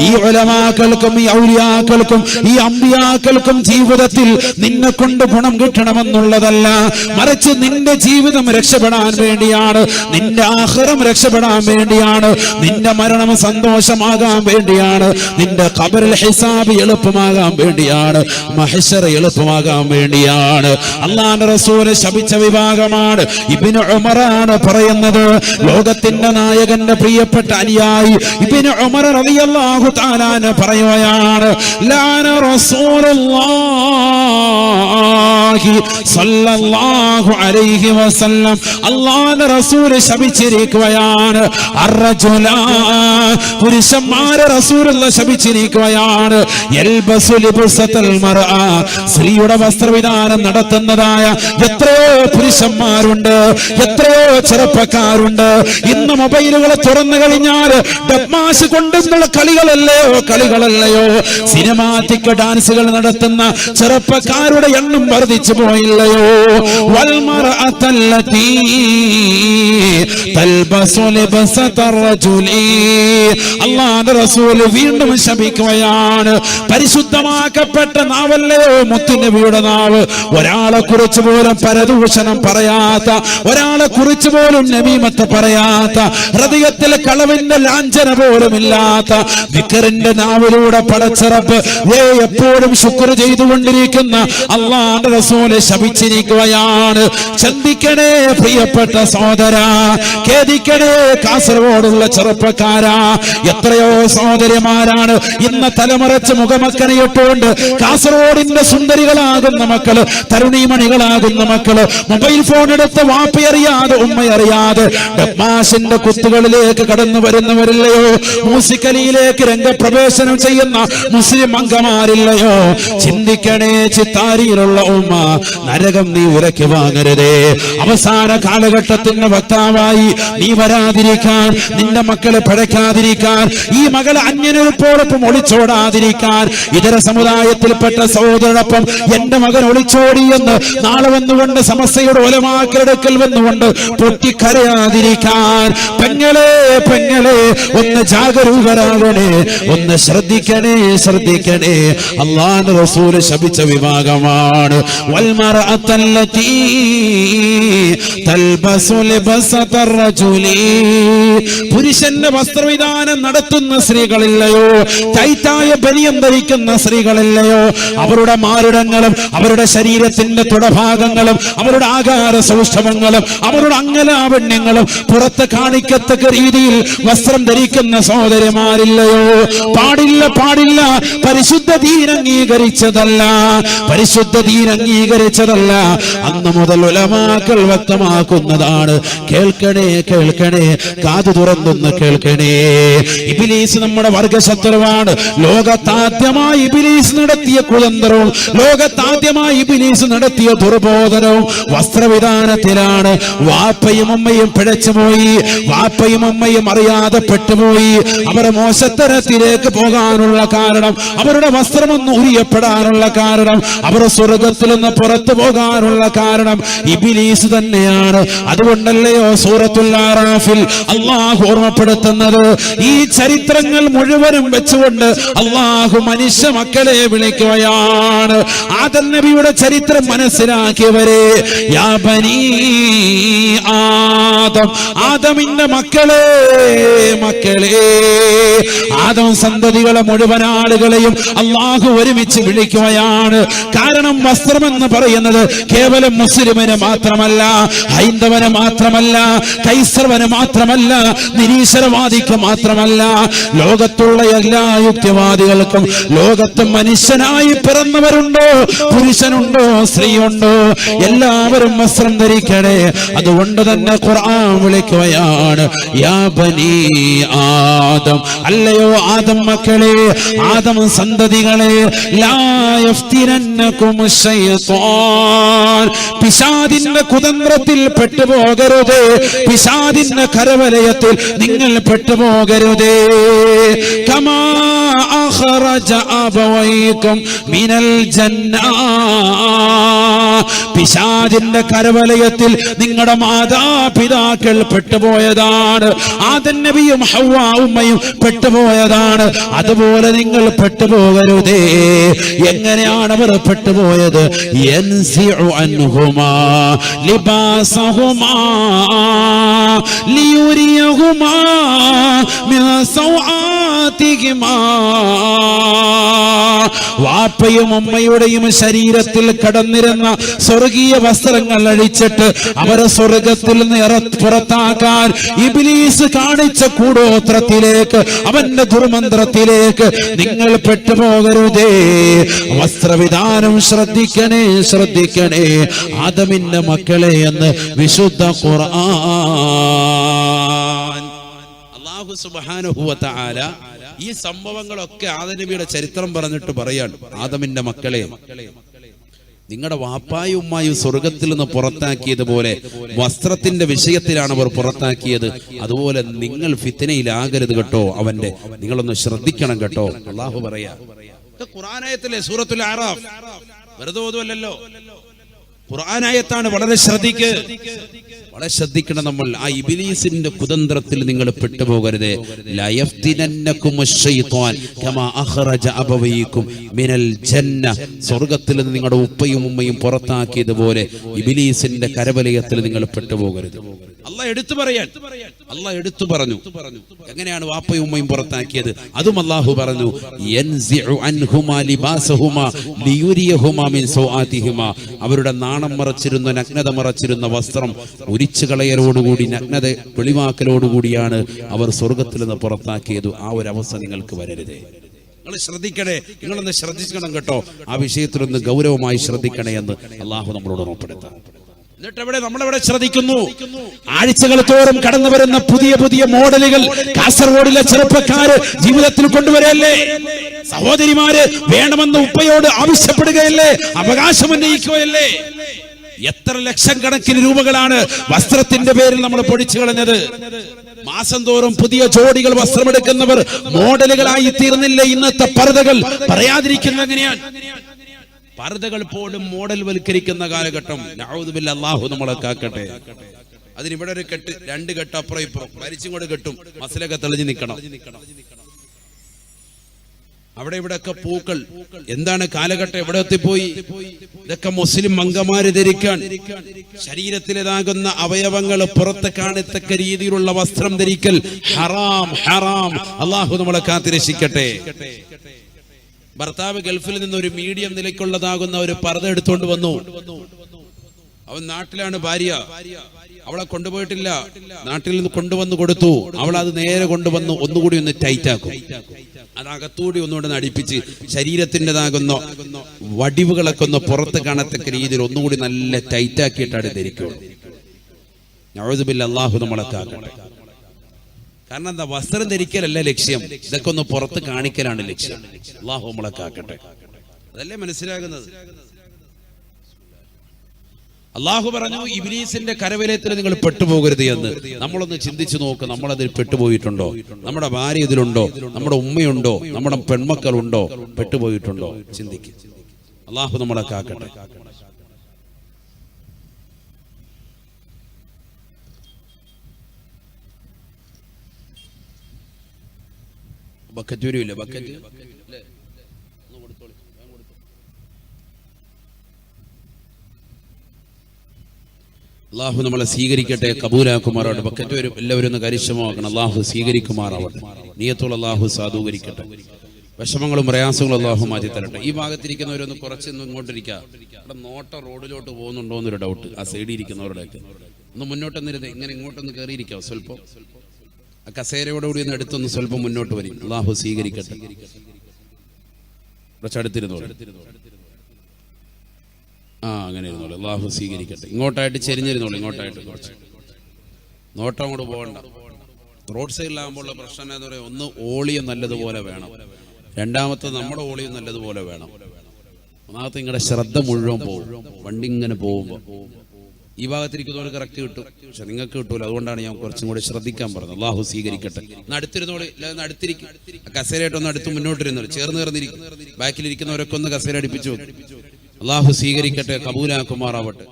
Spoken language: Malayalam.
ഈ ഉലമാക്കൾക്കും ഈ ഔലിയാക്കൾക്കും ഈ അമ്പിയാക്കൾക്കും ജീവിതത്തിൽ നിന്നെ കൊണ്ട് ഗുണം കിട്ടണമെന്നുള്ളതല്ല, മറിച്ച് നിന്റെ ജീവിതം രക്ഷപ്പെടാൻ വേണ്ടിയാണ്, നിന്റെ ആഖിറം രക്ഷപ്പെടാൻ വേണ്ടിയാണ്, നിന്റെ മരണം സന്തോഷമാകാൻ വേണ്ടിയാണ്, നിന്റെ ഖബറിൽ ഹിസാബ് എളുപ്പമാകാൻ വേണ്ടിയാണ്, മഹ്ശർ എളുപ്പമാകാൻ വേണ്ടിയാണ്. അല്ലാഹുവിന്റെ റസൂൽ ശപിച്ച വിഭാഗമാണ്. ഇബ്നു ഉമറാണ് പറയുന്നത്, ലോകത്തിന്റെ നായകന്റെ പ്രിയപ്പെട്ട അനുയായി ഇബ്നു ഉമർ റളിയല്ലാഹു തആല പറയുകയാണ്, ലാന റസൂലുള്ളാഹി സ്വല്ലല്ലാഹു അലൈഹി വസല്ലം, അല്ലാഹുവിന്റെ റസൂൽ ശപിച്ചിരിക്കുകയാണ്, അർറജുല, പുരുഷന്മാരെ റസൂലുള്ളാഹി ശപിച്ചിരിക്കുകയാണ്, യൽബസു ലിബ്സതൽ മർഅ, സ്ത്രീയുടെ വസ്ത്രവിധാനം നടത്തുന്നതായ എത്രയോ പുരുഷന്മാരുണ്ട്, എത്രയോ ചെറുപ്പക്കാരുണ്ട്. ഇന്ന് മൊബൈലുകൾ തുറന്നു കഴിഞ്ഞാൽ ഡബ്മാസ് കൊണ്ടുള്ള കളികളല്ലയോ, സിനിമാറ്റിക് ഡാൻസുകൾ നടത്തുന്ന ചെറുപ്പക്കാരുടെ എണ്ണം വർദ്ധിച്ചു പോയില്ലയോ? വൽമർഅത്തല്ലതീ തൽബസു ലിബ്സതർ റജുലി, അല്ലാഹുവിന്റെ റസൂൽ വീണ്ടും ശപിക്കുകയാണ്. പരിശുദ്ധമാക്കപ്പെട്ട നാവല്ലയോ മുത്തുനബിയുടെ നാവ്, ഒരാളെ കുറിച്ച് പോലും പരദൂഷണം പറയാത്ത, ഒരാളെ കുറിച്ച് പോലും നമീമത്ത് പറയാത്ത, ഹൃദയത്തിൽ കളവിന്റെ ലാഞ്ചന പോലും ഇല്ലാത്ത, ദിക്റിന്റെ നാവിലൂടെ പടച്ചറപ്പ് എപ്പോഴും ശുക്ർ ചെയ്തുകൊണ്ടിരിക്കുന്ന അല്ലാഹുവിന്റെ റസൂൽ ശപിച്ചിരിക്കുകയാണ്. ചിന്തിക്കണേ പ്രിയപ്പെട്ട സഹോദരാ, ഖേദിക്കണേ കാസർഗോഡുള്ള ചെറുപ്പക്കാരാ, എത്രയോ സഹോദരിമാരാണ് ഇന്ന് തലമറച്ച് മുഖമക്കനയിട്ടുകൊണ്ട് കാസർഗോഡിന്റെ സുന്ദരികളാകുന്ന മക്കള്, തരുണീമണികളാകുന്ന മക്കള് മൊബൈൽ ഫോൺ എടുത്ത് വാപ്പയറിയാതെ ഉമ്മയറിയാതെ ഡബ്മാസിന്റെ കുത്തുകളിലേക്ക് കടന്നു വരുന്നവരില്ലയോ? മ്യൂസിക്കലിയിലേക്ക് രംഗപ്രവേശനം ചെയ്യുന്ന മുസ്ലിം അംഗമാരില്ലയോ? ചിന്തിക്കണേ ചിത്താരിയിലുള്ള ഉമ്മ, നരകം നീ വിലക്ക് വാങ്ങരുതേ. അവസാന കാലഘട്ടത്തിന്റെ വക്താവായി നീ വരാതിരിക്കാൻ, നിന്റെ മക്കളെ പഴക്കാതിരിക്കാൻ, ഈ മകളെ അന്യനൊപ്പം ഒളിച്ചോടാതിരിക്കാൻ, ഇതര സമുദായത്തിൽപ്പെട്ട സഹോദരനൊപ്പം എന്റെ മകൻ ഒളിച്ചോടി എന്ന് നാളെ വന്നുകൊണ്ട് സമസ്തയുടെ ഉലമാക്കളെടുക്കൽ വന്നുകൊണ്ട് പൊട്ടിക്കരയാതിരിക്കാൻ, പെങ്ങളെ ഒന്ന് ജാഗരൂകരാകണേ, ഒന്ന് ശ്രദ്ധിക്കണേ. അല്ലാഹുവിന്റെ റസൂൽ ശപിച്ച വിഭാഗമാണ്. വൽമർഅത്തല്ലതീ തൽബസു ലിബ്സതർ റജുലി, പുരുഷന്റെ വസ്ത്രവിധാനം നടത്തുന്ന സ്ത്രീകളില്ലയോ? ടൈറ്റായ ബനിയൻ ധരിക്കുന്ന സ്ത്രീകളില്ലയോ? അവരുടെ മാറിടങ്ങളും അവരുടെ ശരീരത്തിന്റെ തുടഭാഗങ്ങളും അവരുടെ ആകാര സൗഷ്ഠവങ്ങളും അവരുടെ അംഗലാവണ്യങ്ങളും പുറത്ത് കാണിക്കത്തക്ക രീതിയിൽ വസ്ത്രം ധരിക്കുന്ന സഹോദരിമാരില്ലയോ? പാടില്ല. പരിശുദ്ധ ദീൻ അംഗീകരിച്ചതല്ല. അന്ന് മുതൽ ഉലമാക്കൾ വ്യക്തമാക്കുന്നതാണ്. കേൾക്കണേ, കാതു തുറന്നൊന്ന് കേൾക്കണേ. ഇബ്ലീസ് നമ്മുടെ വർഗശത്രുവാണ്. ലോകത്താദ്യമായി ഇബ്ലീസ് നടത്തിയ കുതന്ത്രവും ലോകത്താദ്യമായി ഇബ്ലീസ് നടത്തിയ ദുർബോധനവും വസ്ത്രവിധാനത്തിലാണ്. വാപ്പയും അമ്മയും പിഴച്ചുപോയി, വാപ്പയും അമ്മയും അറിയാതെ പെട്ടുപോയി. അവർ മോശത്തരത്തിലേക്ക് പോകാനുള്ള കാരണം, അവരുടെ വസ്ത്രമൊന്ന് ഉരിയപ്പെടാനുള്ള കാരണം, അവർ സ്വർഗത്തിൽ നിന്ന് പുറത്തു പോകാനുള്ള കാരണം ഇബ്ലീസ് തന്നെയാണ്. അതുകൊണ്ടല്ലയോ സൂറത്തുൽ ആറാഫിൽ അല്ലാഹു ഓർമ്മപ്പെടുത്തുന്നത്, ഈ ചരിത്രങ്ങൾ മുഴുവനും വെച്ചുകൊണ്ട് അല്ലാഹു മനുഷ്യ മക്കളെ വിളിക്കുകയാണ്. ആദം നബിയുടെ ചരിത്രം മനസ്സിലാക്കിയവരെ, യാ ബനീ ആദം, ആദമിന്റെ മക്കളെ, ആദം സന്തതികളെ മുഴുവൻ ആളുകളെയും അല്ലാഹു ഒരുമിച്ച് വിളിക്കുകയാണ്. കാരണം വസ്ത്രമെന്ന് പറയുന്നത് കേവലം മുസ്ലിമിന് മാത്രമല്ല, ഹൈന്ദവന് മാത്രമല്ല, കൈസർവന് മാത്രമല്ല, നിരീശ്വരവാദിക്ക് മാത്രമല്ല, ലോകത്തുള്ള എല്ലാ യുക്തിവാദികൾക്കും. ലോകത്ത് മനുഷ്യനായി പിറന്നവരുണ്ടോ, പുരുഷനുണ്ടോ, സ്ത്രീയുണ്ടോ, എല്ലാവരും വസ്ത്രം ധരിക്കണേ. അതുകൊണ്ട് തന്നെ ഖുർആൻ വിളിക്കുകയാണ്, യാ ബനീ ആദം, അല്ലയോ ആദം മക്കളെ, ആദം സന്തതികളെ, ലാ യഫ്തിനന്നകും ശൈത്വാൻ, പിശാചിന്റെ കുതന്ത്രത്തിൽ പെട്ടുപോകരുതേ, പിശാചിന്റെ കരവലയത്തിൽ നിങ്ങൾ പെട്ടുപോകരുതേ. കമാ അഖറജ അബവൈകും മിനൽ ജന്ന. പിശാചിന്റെ കരവലയത്തിൽ നിങ്ങളുടെ മാതാപിതാക്കൾ പെട്ടുപോയതാണ്. ആദം നബിയും ഹവ്വാ ഉമ്മയും പെട്ടുപോയതാണ്. അതുപോലെ നിങ്ങൾ പെട്ടുപോകരുതേ. എങ്ങനെയാണ് അവർ പെട്ടുപോയത്? യൻസിഉ അൻഹുമാ ലിബാസഹുമാ ലിയുരിയഹുമാ മിൻ സൗആതിഹിമാ. വാപ്പയും ഉമ്മയുടെയും ശരീരത്തിൽ കടന്നിരുന്ന സ്വർഗീയ വസ്ത്രങ്ങൾ അഴിച്ചിട്ട് അവരെ സ്വർഗത്തിൽ നിന്ന് പുറത്താക്കാൻ ഇബ്ലീസ് കാണിച്ച കൂടോത്രത്തിലേക്ക്, അവന്റെ ദുർമന്ത്രത്തിലേക്ക് നിങ്ങൾ പെട്ടുപോകരുതേ. വസ്ത്രവിധാനം ശ്രദ്ധിക്കണേ, ശ്രദ്ധിക്കണേ ആദമിന്റെ മക്കളെ എന്ന് വിശുദ്ധ ഖുർആൻ. അല്ലാഹു സുബ്ഹാനഹു വ തആല ഈ സംഭവങ്ങളൊക്കെ ആദം നബിയുടെ ചരിത്രം പറഞ്ഞിട്ട് പറയാണ്, ആദമിന്റെ മക്കളെ, നിങ്ങളുടെ വാപ്പായും ഉമ്മായും സ്വർഗത്തിൽ നിന്ന് പുറത്താക്കിയതുപോലെ വസ്ത്രത്തിന്റെ വിഷയത്തിലാണ് അവർ പുറത്താക്കിയത്. അതുപോലെ നിങ്ങൾ ഫിത്നയിലാകരുത് കേട്ടോ. അവന്റെ നിങ്ങളൊന്ന് ശ്രദ്ധിക്കണം കേട്ടോ. അല്ലാഹു പറയാ, ഖുർആനായത്തിലെ സൂറത്തുൽ അറാഫ്, വെറുതെ ഓതുവല്ലല്ലോ, ഖുർആനായത്താണ്. വളരെ ശ്രദ്ധിക്കണം നമ്മൾ. ആ ഇബ്ലീസിന്റെ കുതന്ത്രത്തിൽ നിങ്ങൾ പെട്ടുപോകരുതേ. ലയഫ്തിനന്നകുമുശ്ശൈത്വാൻ കമാ അഖറജ അബവൈകും മിനൽ ജന്ന. സ്വർഗ്ഗത്തിൽ നിന്ന് നിങ്ങളുടെ ഉപ്പയും ഉമ്മയും പുറത്താക്കിയതുപോലെ ഇബ്ലീസിന്റെ കരവലയത്തിൽ നിങ്ങൾ പെട്ടുപോകരുത്. അല്ലാഹ് എടുത്തു പറഞ്ഞു. എങ്ങനെയാണ് വാപ്പയും ഉമ്മയും പുറത്താക്കിയത്? അതും അല്ലാഹു പറഞ്ഞു, യൻസിഉ അൻഹുമാ ലിബാസഹുമാ ലിയുരിയഹുമാ മിൻ സൗആതിഹിമാ. അവരുടെ നാണം മറച്ചിരുന്ന, നഗ്നത മറച്ചിരുന്ന വസ്ത്രം ഉരിച്ചു കളയലോടുകൂടി, നഗ്നത വെളിവാക്കലോടുകൂടിയാണ് അവർ സ്വർഗത്തിൽ നിന്ന് പുറത്താക്കിയത്. ആ ഒരു അവസ്ഥ നിങ്ങൾക്ക് വരരുതേ. നിങ്ങൾ ശ്രദ്ധിക്കണേ, നിങ്ങളൊന്ന് ശ്രദ്ധിക്കണം കേട്ടോ. ആ വിഷയത്തിലൊന്ന് ഗൗരവമായി ശ്രദ്ധിക്കണേ എന്ന് അല്ലാഹു നമ്മളോട് ഓർമ്മപ്പെടുത്താം. എന്നിട്ട് നമ്മളെവിടെ ശ്രദ്ധിക്കുന്നു? ആഴ്ചകൾ തോറും കടന്നു വരുന്ന പുതിയ പുതിയ മോഡലുകൾ കാസർഗോഡിലെ ചെറുപ്പക്കാര് ജീവിതത്തിൽ കൊണ്ടുവരല്ലേ? സഹോദരിമാര് വേണമെന്ന് ഉപ്പയോട് ആവശ്യപ്പെടുകയല്ലേ? അവകാശം ഉന്നയിക്കുകയല്ലേ? എത്ര ലക്ഷം കണക്കിന് രൂപകളാണ് വസ്ത്രത്തിന്റെ പേരിൽ നമ്മൾ പൊടിച്ചു കളഞ്ഞത്. മാസം തോറും പുതിയ ജോഡികൾ വസ്ത്രമെടുക്കുന്നവർ മോഡലുകളായി തീർന്നില്ലേ ഇന്നത്തെ പർദ്ദകൾ? പറയാതിരിക്കുന്നത് എങ്ങനെയാണ്? പർദ്ദകൾ പോലും മോഡൽ വൽക്കരിക്കുന്ന കാലഘട്ടം. നഊദു ബില്ലാഹ്, അല്ലാഹു നമ്മളെ കാക്കട്ടെ. അതിനിവിടെ ഒരു കെട്ട്, രണ്ട് കെട്ട് അപ്പുറം ഇപ്പുറം വലിച്ചും കൊണ്ട് കെട്ടും, മസിലൊക്കെ തെളിഞ്ഞു നിൽക്കണം. അവിടെ ഇവിടെയൊക്കെ പൂക്കൾ. എന്താണ് കാലഘട്ടം എവിടെ എത്തിപ്പോയി? ഇതൊക്കെ മുസ്ലിം അംഗമാര് ധരിക്കാൻ, ശരീരത്തിലേതാകുന്ന അവയവങ്ങൾ പുറത്ത് കാണത്തക്ക രീതിയിലുള്ള വസ്ത്രം ധരിക്കൽ ഹറാം, ഹറാം. അല്ലാഹു നമ്മളെ കാത്തിരക്ഷിക്കട്ടെ. ഭർത്താവ് ഗൾഫിൽ നിന്ന് ഒരു മീഡിയം നിലയ്ക്കുള്ളതാകുന്ന ഒരു പർദ്ദ എടുത്തുകൊണ്ട് വന്നു. അവൻ നാട്ടിലാണ്, ഭാര്യ അവളെ കൊണ്ടുപോയിട്ടില്ല, നാട്ടിൽ നിന്ന് കൊണ്ടുവന്ന് കൊടുത്തു. അവൾ അത് നേരെ കൊണ്ടുവന്ന് ഒന്നുകൂടി ഒന്ന് ടൈറ്റ് ആക്കും. അതകത്തുകൂടി ഒന്നുകൊണ്ട് നടിപ്പിച്ച് ശരീരത്തിൻ്റെതാകുന്ന വടിവുകളൊക്കെ ഒന്ന് പുറത്ത് കാണത്തക്ക രീതിയിൽ ഒന്നുകൂടി നല്ല ടൈറ്റ് ആക്കിയിട്ടാണ് ധരിക്കുള്ളൂ. നഊദു ബില്ലാഹ്, അല്ലാഹു നമ്മളെ കാക്കട്ടെ. കാരണം എന്താ? വസ്ത്രം ധരിക്കലല്ല ലക്ഷ്യം, ഇതൊക്കെ ഒന്ന് പുറത്ത് കാണിക്കലാണ് ലക്ഷ്യം. അല്ലാഹു നമ്മളെ കാക്കട്ടെ. അതല്ലേ മനസ്സിലാകുന്നത്? അല്ലാഹു പറഞ്ഞു, ഇബ്ലീസിന്റെ കരവലയത്തിൽ നിങ്ങൾ പെട്ടുപോകരുത് എന്ന്. നമ്മളൊന്ന് ചിന്തിച്ചു നോക്ക്, നമ്മളതിൽ പെട്ടുപോയിട്ടുണ്ടോ? നമ്മുടെ ഭാര്യ ഇതിലുണ്ടോ? നമ്മുടെ ഉമ്മയുണ്ടോ? നമ്മുടെ പെൺമക്കളുണ്ടോ? പെട്ടുപോയിട്ടുണ്ടോ? ചിന്തിക്ക്. അല്ലാഹു നമ്മളെ കാക്കട്ടെ. ബക്കറ്റ് വരില്ല, ബക്കറ്റ് അല്ലാഹു നമ്മളെ സ്വീകരിക്കട്ടെ, കബൂലാക്കുമാറാവട്ടെ. ബക്കറ്റ് വരും, എല്ലാവരും ഒന്ന് കരിശമാക്കണം. അല്ലാഹു സ്വീകരിക്കുമാറാവട്ടെ. നിയത്തുള്ള അല്ലാഹു സാധൂകരിക്കട്ടെ. വിഷമങ്ങളും പ്രയാസങ്ങളും അല്ലാഹു മാറ്റി തരട്ടെ. ഈ ഭാഗത്തിരിക്കുന്നവരൊന്ന് കുറച്ചൊന്നും ഇങ്ങോട്ടിരിക്കുക. അവിടെ നോട്ട റോഡിലോട്ട് പോകുന്നുണ്ടോ എന്നൊരു ഡൗട്ട്. ആ സൈഡിൽ ഇരിക്കുന്നവരുടെയൊക്കെ ഒന്ന് മുന്നോട്ടൊന്നിരുന്ന് ഇങ്ങനെ ഇങ്ങോട്ടൊന്ന് കയറിയിരിക്കാം. സ്വല്പം ആ കസേരയോടുകൂടി ഒന്ന് എടുത്തൊന്ന് സ്വല്പം മുന്നോട്ട് വരും. അല്ലാഹു സ്വീകരിക്കട്ടെ. കുറച്ചടുത്തിരുന്നോളൂ. അങ്ങനെ ഇരുന്നോളൂ. അല്ലാഹു സ്വീകരിക്കട്ടെ. ഇങ്ങോട്ടായിട്ട് ചെരിഞ്ഞിരുന്നോളൂ. ഇങ്ങോട്ടായിട്ട് കുറച്ച് നോട്ടം അങ്ങോട്ട് പോകണ്ട. റോഡ് സൈഡിലാകുമ്പോഴുള്ള പ്രശ്നം എന്താ പറയുക? ഒന്ന് ഓളിയും നല്ലതുപോലെ വേണം, രണ്ടാമത്തെ നമ്മുടെ ഓളിയും നല്ലതുപോലെ വേണം, ഒന്നാമത്തെ നിങ്ങളുടെ ശ്രദ്ധ മുഴുവൻ പോകും. വണ്ടി ഇങ്ങനെ പോകുമ്പോൾ ഈ ഭാഗത്തിരിക്കുന്നവർക്ക് കറക്റ്റ് കിട്ടും, പക്ഷെ നിങ്ങൾക്ക് കിട്ടൂല. അതുകൊണ്ടാണ് ഞാൻ കുറച്ചും കൂടി ശ്രദ്ധിക്കാൻ പറഞ്ഞത്. അള്ളാഹു സ്വീകരിക്കട്ടെ. അടുത്തിരുന്നോട്, അടുത്തിരിക്കും, കസേരയായിട്ടൊന്ന് അടുത്ത് മുന്നോട്ടിരുന്നോളൂ, ചേർന്ന് ചേർന്നിരിക്കും. ബാക്കിലിരിക്കുന്നവരൊക്കെ ഒന്ന് കസേര അടുപ്പിച്ചു. അള്ളാഹു സ്വീകരിക്കട്ടെ, കബൂലാക്കുമാറാവട്ടെ.